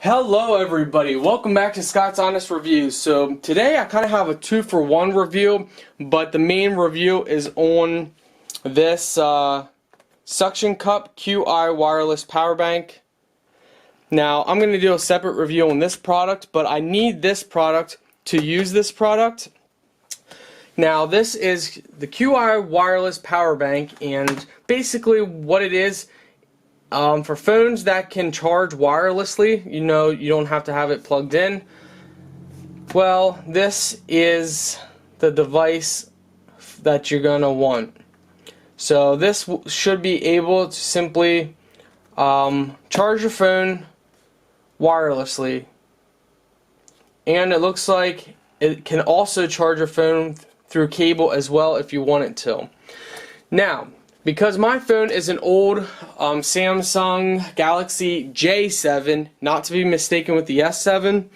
Hello everybody, welcome back to Scott's Honest Reviews. So today I kind of have a 2-for-1 review, but the main review is on this suction cup QI wireless power bank. Now I'm going to do a separate review on this product, but I need this product to use this product. Now this is the QI wireless power bank, and basically what it is, for phones that can charge wirelessly, you don't have to have it plugged in. Well, this is the device that you're gonna want. So this should be able to simply charge your phone wirelessly, and it looks like it can also charge your phone through cable as well if you want it to. Now, because my phone is an old Samsung Galaxy J7, not to be mistaken with the S7,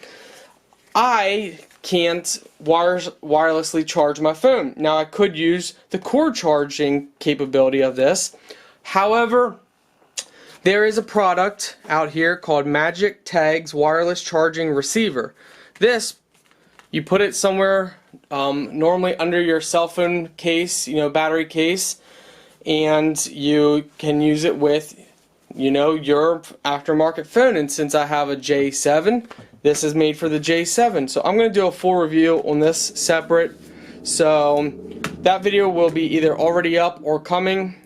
I can't wirelessly charge my phone. Now I could use the cord charging capability of this. However, there is a product out here called Magic Tags Wireless Charging Receiver. This, you put it somewhere, normally under your cell phone case, battery case, and you can use it with your aftermarket phone. And since I have a J7, this is made for the J7, so I'm going to do a full review on this separate. So that video will be either already up or coming,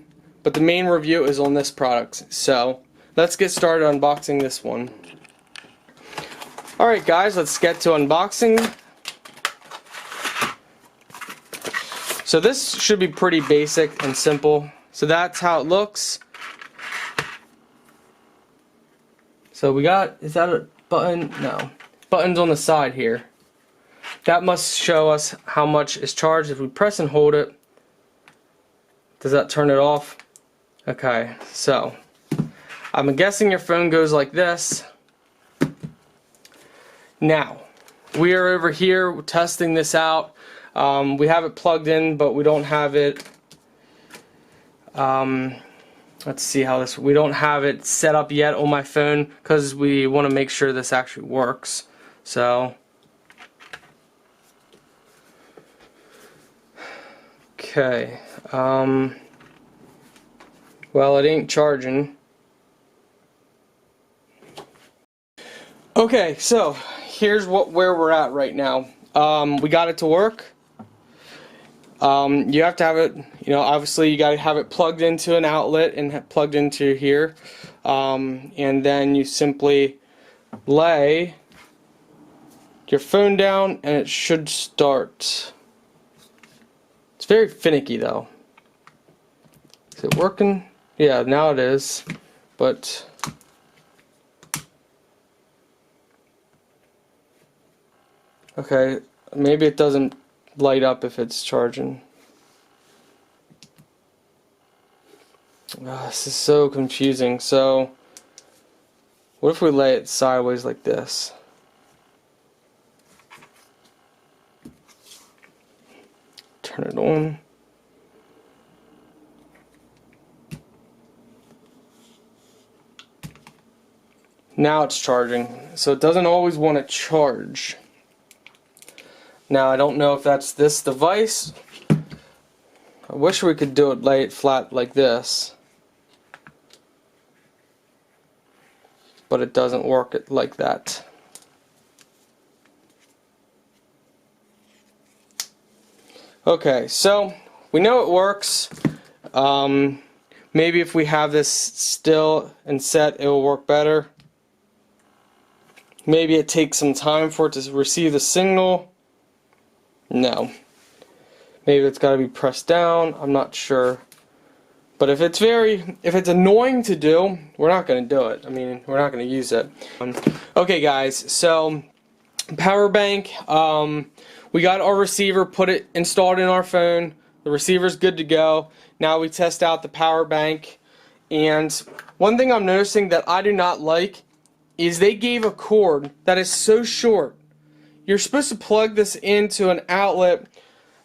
but the main review is on this product. So let's get started unboxing this one. Alright guys, let's get to unboxing. So this should be pretty basic and simple. So that's how it looks. So we got, is that a button? No. Button's on the side here. That must show us how much is charged. If we press and hold it, does that turn it off? Okay, so I'm guessing your phone goes like this. Now, we are over here testing this out. We have it plugged in, but we don't have it, let's see how this, we don't have it set up yet on my phone because we want to make sure this actually works. So, okay, well, it ain't charging. Okay, so here's where we're at right now. We got it to work. You have to have it, obviously you got to have it plugged into an outlet and plugged into here, and then you simply lay your phone down and it should start. It's very finicky though. Is it working? Yeah, now it is, but okay, maybe it doesn't light up if it's charging. This is so confusing. So what if we lay it sideways like this? Turn it on. Now it's charging. So it doesn't always want to charge. Now I don't know if that's this device. I wish we could do it, lay it flat like this, but it doesn't work like that. Okay, so we know it works. Maybe if we have this still and set, it will work better. Maybe it takes some time for it to receive the signal. No. Maybe it's got to be pressed down. I'm not sure. But if it's annoying to do, we're not going to do it. I mean, we're not going to use it. Okay guys, so power bank, we got our receiver, installed in our phone. The receiver's good to go. Now we test out the power bank. And one thing I'm noticing that I do not like is they gave a cord that is so short. You're supposed to plug this into an outlet.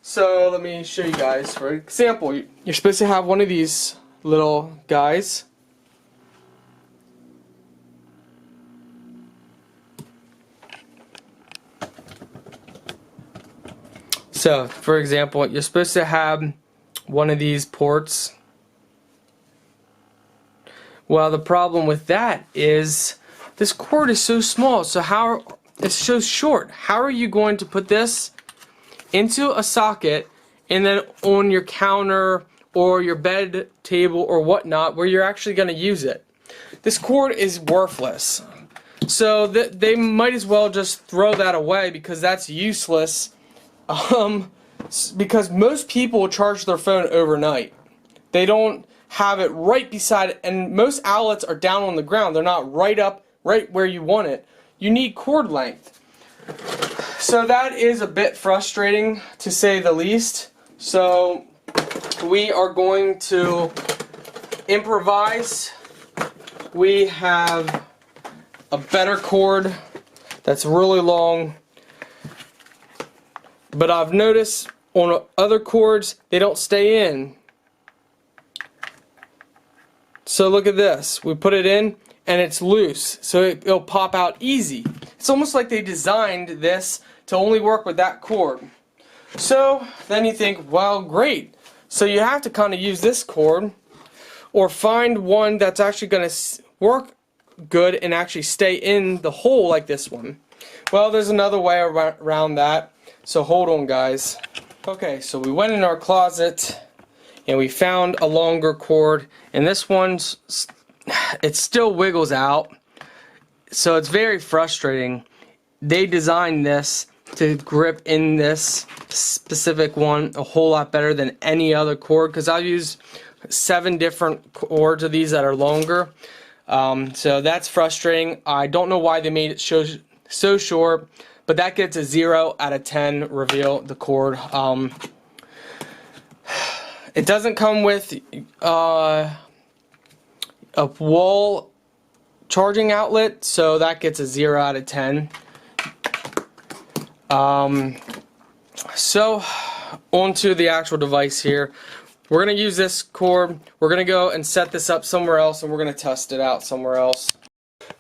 So let me show you guys. For example, you're supposed to have one of these little guys. So, for example, you're supposed to have one of these ports. Well, the problem with that is this cord is so small, so it's so short. How are you going to put this into a socket and then on your counter or your bed table or whatnot where you're actually going to use it? This cord is worthless. So they might as well just throw that away because that's useless. Because most people charge their phone overnight. They don't have it right beside it, and most outlets are down on the ground. They're not right where you want it. You need cord length. So that is a bit frustrating, to say the least. So we are going to improvise. We have a better cord that's really long, but I've noticed on other cords they don't stay in. So look at this. We put it in and it's loose, so it'll pop out easy. It's almost like they designed this to only work with that cord. So then you think, well, great. So you have to kind of use this cord or find one that's actually going to work good and actually stay in the hole like this one. Well, there's another way around that. So hold on, guys. Okay, so we went in our closet and we found a longer cord, and this one's, it still wiggles out, so it's very frustrating. They designed this to grip in this specific one a whole lot better than any other cord, because I've used 7 different cords of these that are longer. So that's frustrating. I don't know why they made it so short, but that gets a 0 out of 10 reveal, the cord. It doesn't come with a wall charging outlet, so that gets a 0 out of 10. So onto the actual device here. We're going to use this cord. We're going to go and set this up somewhere else, and we're going to test it out somewhere else.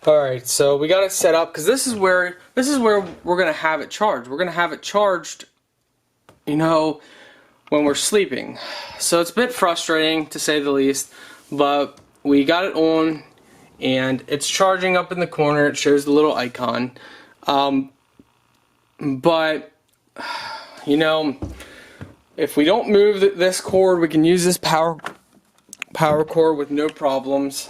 Alright, so we got it set up because this is where we're going to have it charged. We're going to have it charged, you know, when we're sleeping. So it's a bit frustrating, to say the least, but we got it on and it's charging up in the corner. It shows the little icon. But you know, if we don't move this cord, we can use this power cord with no problems.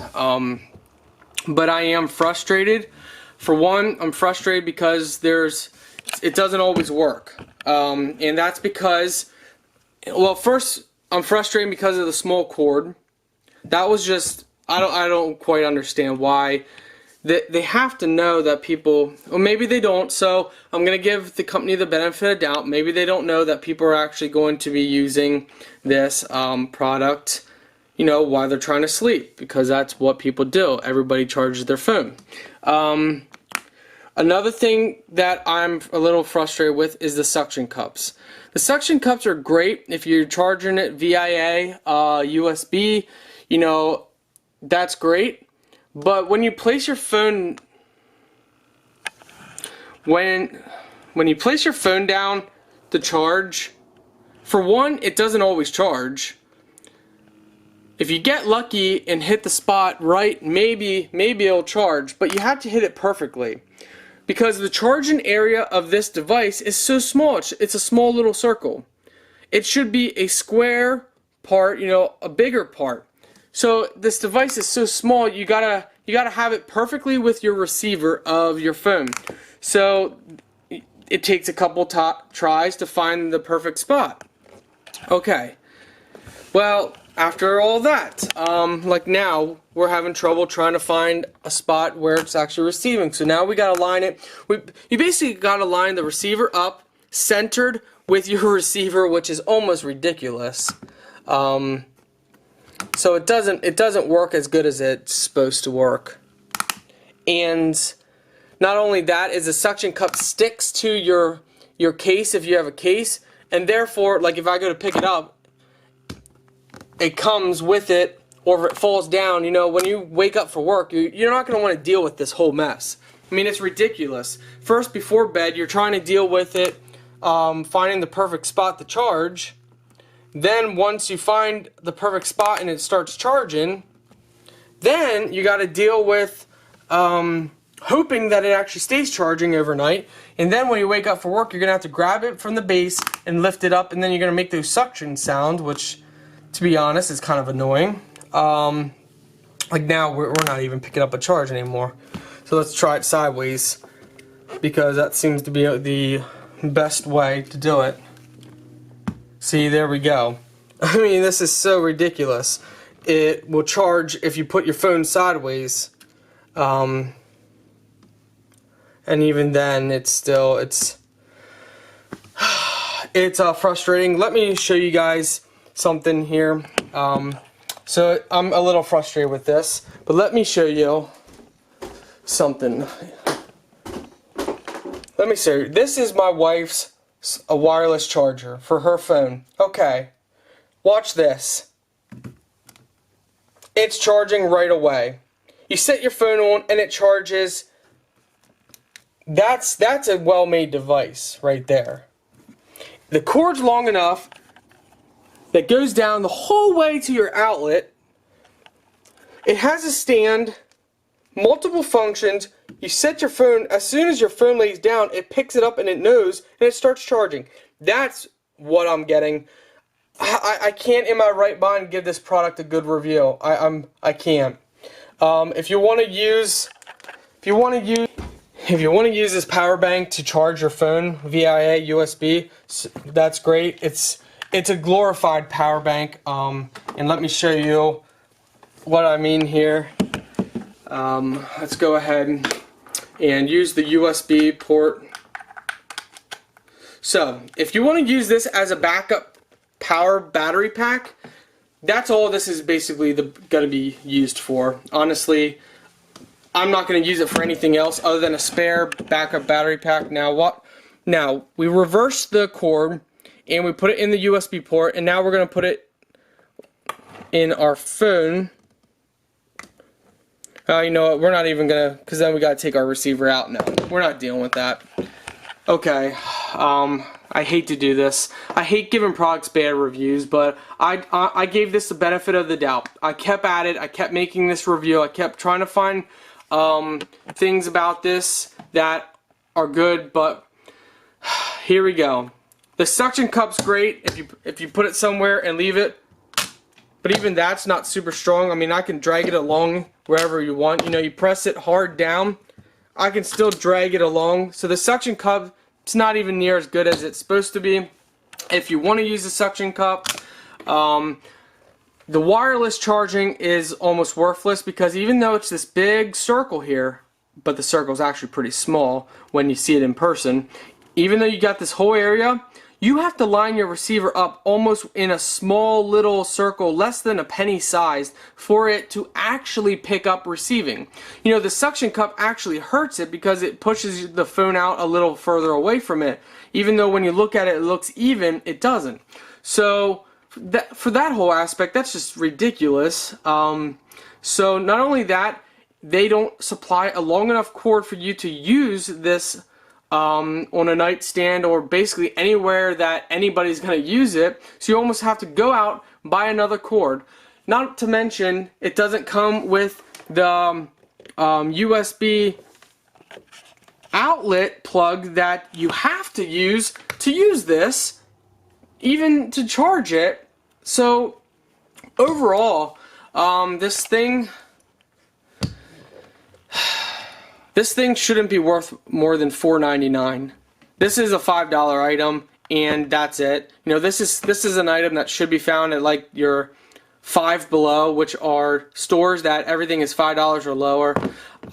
But I am frustrated. For one, I'm frustrated because it doesn't always work, and that's because, well, first I'm frustrated because of the small cord. That was just, I don't quite understand why. They have to know that people, or maybe they don't, so I'm going to give the company the benefit of doubt. Maybe they don't know that people are actually going to be using this product, you know, while they're trying to sleep, because that's what people do. Everybody charges their phone. Another thing that I'm a little frustrated with is the suction cups. The suction cups are great if you're charging it via USB, you know, that's great. But when you place your phone, when you place your phone down to charge, for one, it doesn't always charge. If you get lucky and hit the spot right, maybe it'll charge, but you have to hit it perfectly. Because the charging area of this device is so small, it's a small little circle. It should be a square part, you know, a bigger part. So this device is so small, you gotta have it perfectly with your receiver of your phone. So it takes a couple tries to find the perfect spot. Okay. Well, after all that, like now, we're having trouble trying to find a spot where it's actually receiving. So now we gotta line it. You basically gotta line the receiver up, centered with your receiver, which is almost ridiculous. So it doesn't work as good as it's supposed to work. And not only that, is the suction cup sticks to your case if you have a case, and therefore, like if I go to pick it up, it comes with it, or if it falls down, you know, when you wake up for work, you're not going to want to deal with this whole mess. I mean, it's ridiculous. First, before bed, you're trying to deal with it finding the perfect spot to charge. Then once you find the perfect spot and it starts charging, then you got to deal with hoping that it actually stays charging overnight. And then when you wake up for work, you're going to have to grab it from the base and lift it up, and then you're going to make those suction sounds, which, to be honest, is kind of annoying. Like now, we're not even picking up a charge anymore. So let's try it sideways, because that seems to be the best way to do it. See, there we go. I mean, this is so ridiculous. It will charge if you put your phone sideways. And even then, it's frustrating. Let me show you guys something here. So I'm a little frustrated with this, but let me show you something. Let me show you. This is my wife's wireless charger for her phone. Okay, watch this. It's charging right away. You set your phone on and it charges. That's a well-made device right there. The cord's long enough that goes down the whole way to your outlet. It has a stand, multiple functions. You set your phone, as soon as your phone lays down, it picks it up and it knows, and it starts charging. That's what I'm getting. I can't in my right mind give this product a good review. I can't. If you want to use this power bank to charge your phone via USB, that's great. It's a glorified power bank. And let me show you what I mean here. Let's go ahead and use the USB port. So, if you want to use this as a backup power battery pack, that's all this is basically going to be used for. Honestly, I'm not going to use it for anything else other than a spare backup battery pack. Now we reverse the cord and we put it in the USB port, and now we're going to put it in our phone. You know what, we're not even going to, because then we got to take our receiver out. No, we're not dealing with that. Okay, I hate to do this. I hate giving products bad reviews, but I gave this the benefit of the doubt. I kept at it. I kept making this review. I kept trying to find things about this that are good, but here we go. The suction cup's great if you put it somewhere and leave it, but even that's not super strong. I mean, I can drag it along wherever you want. You know, you press it hard down, I can still drag it along. So the suction cup, it's not even near as good as it's supposed to be. If you want to use the suction cup, the wireless charging is almost worthless, because even though it's this big circle here, but the circle's actually pretty small when you see it in person, even though you got this whole area, you have to line your receiver up almost in a small little circle, less than a penny sized, for it to actually pick up receiving. You know, the suction cup actually hurts it because it pushes the phone out a little further away from it. Even though when you look at it, it looks even, it doesn't. So for that whole aspect, that's just ridiculous. So not only that, they don't supply a long enough cord for you to use this on a nightstand or basically anywhere that anybody's going to use it. So you almost have to go out, buy another cord. Not to mention, it doesn't come with the USB outlet plug that you have to use this, even to charge it. So overall, this thing shouldn't be worth more than $4.99. This is a $5 item, and that's it. You know, this is an item that should be found at like your Five Below, which are stores that everything is $5 or lower.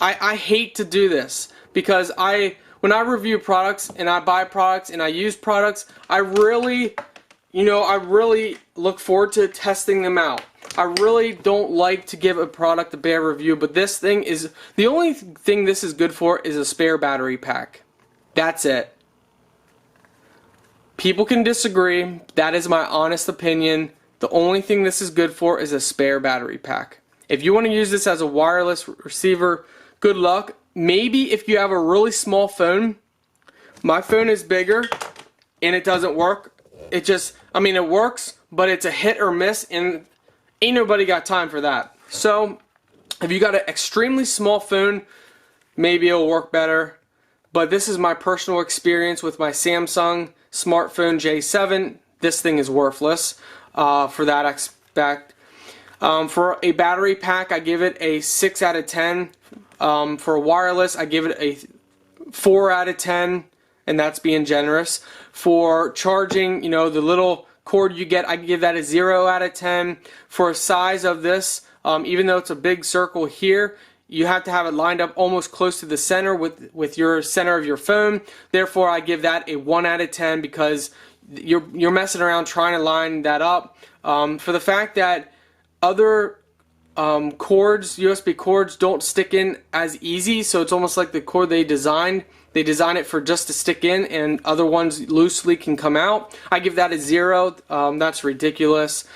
I hate to do this, because when I review products and I buy products and I use products, I really look forward to testing them out. I really don't like to give a product a bad review, but this thing is, the only thing this is good for is a spare battery pack. That's it. People can disagree. That is my honest opinion. The only thing this is good for is a spare battery pack. If you want to use this as a wireless receiver, good luck. Maybe if you have a really small phone. My phone is bigger. and it doesn't work. It just, I mean, it works, but it's a hit or miss, and ain't nobody got time for that. So if you got an extremely small phone, maybe it'll work better. But this is my personal experience with my Samsung smartphone J7. This thing is worthless for that aspect. For a battery pack, I give it a 6 out of 10. For wireless, I give it a 4 out of 10, and that's being generous. For charging, you know, the little cord you get, I give that a 0 out of 10. For a size of this, even though it's a big circle here, you have to have it lined up almost close to the center with your center of your phone. Therefore, I give that a 1 out of 10 because you're messing around trying to line that up. For the fact that other cords, USB cords, don't stick in as easy, so it's almost like the cord they design it for just to stick in, and other ones loosely can come out. I give that a 0. That's ridiculous.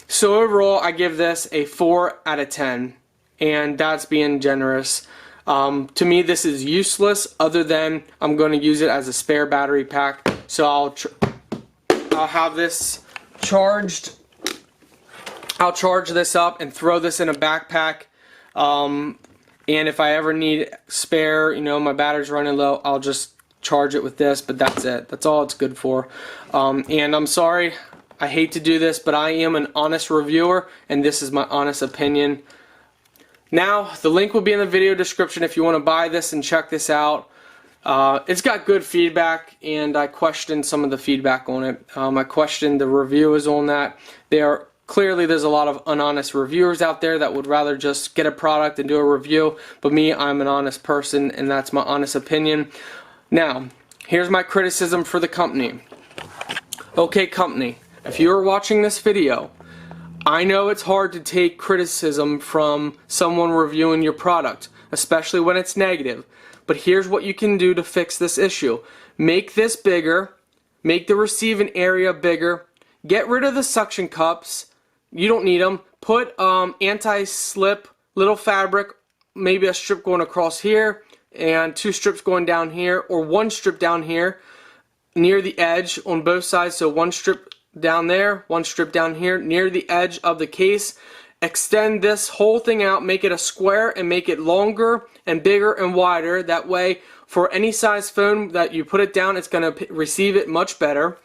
So overall, I give this a 4 out of 10. And that's being generous. To me, this is useless, other than I'm going to use it as a spare battery pack. So I'll have this charged. I'll charge this up and throw this in a backpack. And if I ever need spare, you know, my battery's running low, I'll just charge it with this. But that's it. That's all it's good for. And I'm sorry, I hate to do this, but I am an honest reviewer, and this is my honest opinion. Now, the link will be in the video description if you want to buy this and check this out. It's got good feedback, and I questioned some of the feedback on it. I questioned the reviewers on that. Clearly, there's a lot of unhonest reviewers out there that would rather just get a product and do a review. But me, I'm an honest person, and that's my honest opinion. Now, here's my criticism for the company. Okay, company, if you are watching this video, I know it's hard to take criticism from someone reviewing your product, especially when it's negative, but here's what you can do to fix this issue. Make this bigger, make the receiving area bigger, get rid of the suction cups, you don't need them, put anti-slip little fabric, maybe a strip going across here, and 2 strips going down here, or 1 strip down here, near the edge on both sides, so 1 strip down there, 1 strip down here near the edge of the case. Extend this whole thing out, make it a square, and make it longer and bigger and wider. That way, for any size phone that you put it down, it's going to receive it much better.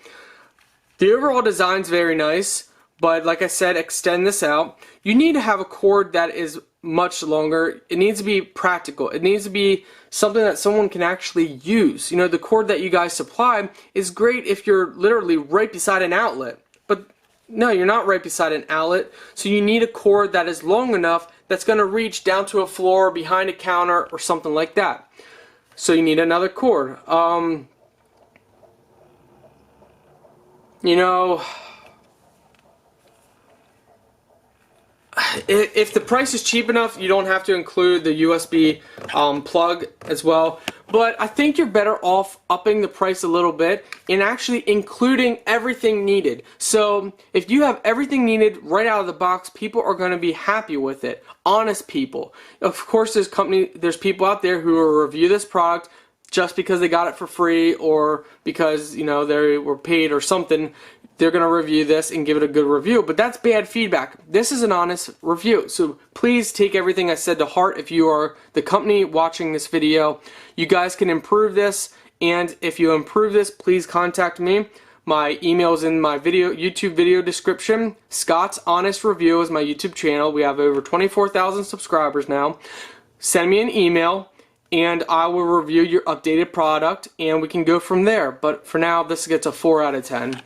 The overall design's very nice, but like I said, extend this out. You need to have a cord that is much longer. It needs to be practical. It needs to be something that someone can actually use. You know, the cord that you guys supply is great if you're literally right beside an outlet, but no, you're not right beside an outlet, so you need a cord that is long enough that's going to reach down to a floor, behind a counter, or something like that. So you need another cord. You know, if the price is cheap enough, you don't have to include the USB plug as well. But I think you're better off upping the price a little bit and actually including everything needed. So if you have everything needed right out of the box, people are going to be happy with it. Honest people. Of course, there's people out there who will review this product just because they got it for free, or because, you know, they were paid or something. They're going to review this and give it a good review, but that's bad feedback. This is an honest review, so please take everything I said to heart. If you are the company watching this video, you guys can improve this, and if you improve this, please contact me. My email is in my YouTube video description. Scott's Honest Review is my YouTube channel. We have over 24,000 subscribers now. Send me an email, and I will review your updated product, and we can go from there. But for now, this gets a 4 out of 10.